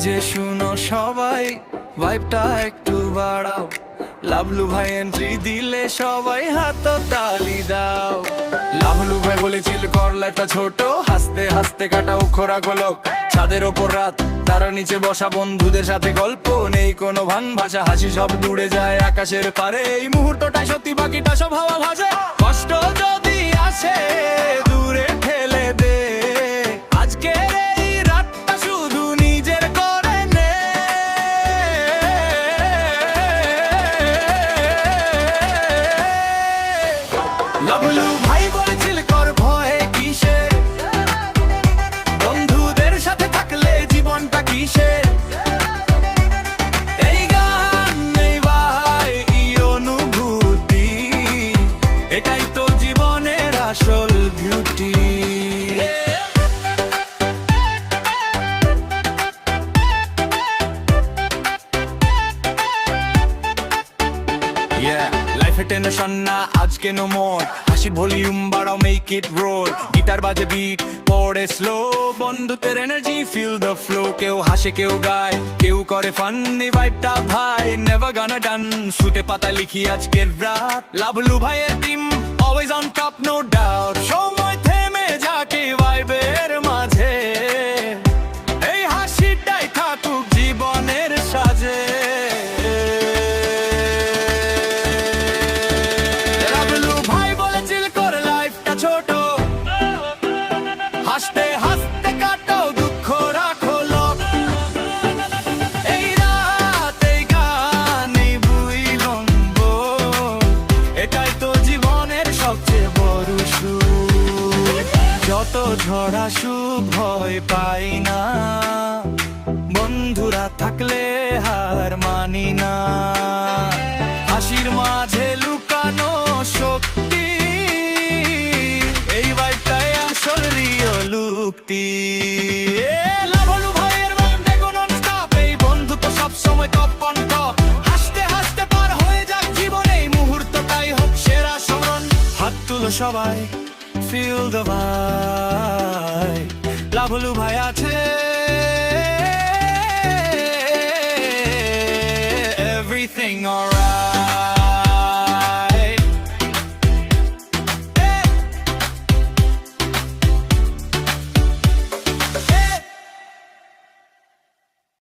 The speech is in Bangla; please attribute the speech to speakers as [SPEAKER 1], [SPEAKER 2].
[SPEAKER 1] যে শুনো সবাই, ভাইবটা একটু বাড়াও। লাভলু ভাই এন্ট্রি দিলে সবাই হাত তালি দাও। লাভলু ভাই বলেছিল কর লাইফটা ছোট, হাসতে হাসতে কাটাও খোরা গোলক। ছাদের ওপর রাত, তার নিচে বসা বন্ধুদের সাথে গল্প, নেই কোনো ভান ভাষা, হাসি সব দূরে যায় আকাশের পারে। এই মুহূর্তটাই সত্যি, বাকিটা সব হাওয়া ভাসে। কষ্ট যদি আসে দূরে ঠেলে দে, আজকে এই রাতটা শুধু নিজের করে নে। লাভলু ভাই বলেছিল কর ভয়ে কিসের, বন্ধুদের সাথে থাকলে জীবনটা কিসের। এই গান এই ভাই এই অনুভূতি, এটাই তো জীবনের আসল বিউটি। লাইফে টেনশন না আজকে নো মোর, হাসির ভলিউম বাড়াও, মেক ইট রোল। গিটার বাজে বিট পড়ে স্লো, বন্ধুদের এনার্জি ফিল দ্য ফ্লো। কেউ হাসে কেউ গায় কেউ করে ফান, এই ভাইবটা ভাই নেভার গানা ডান। সুটে পাতা লিখি আজকের রাত, লাভলু ভাইয়ের team always on top no doubt. সময় থেমে যাকে ভাইবের মাঝে, এই হাসিটাই থাকুক জীবনের সাজে। ছোট হাসতে হাসতে কাটাও, দুঃখ রাখো লক। এই রাত এই গান এই বুইলম্ব, এটাই তো জীবনের সবচেয়ে বড় সুখ। যত ঝড় আসুক ভয় পাই না, বন্ধুরা থাকলে হার মানি না। হাসির মাঝে লুকানো শক্তি, লুক্তি। লাভলু ভাইয়ের বান্দে কোনো স্টপ, এই বন্ধু তো সব সময় টপ অন টপ। হাসতে হাসতে পার হয়ে যাক জীবন, এই মুহূর্তটাই হোক সেরা স্মরণ। হাত তুলো সবাই, ফিল দ্য ভাইব, লাভলু ভাই আছে। Everything alright.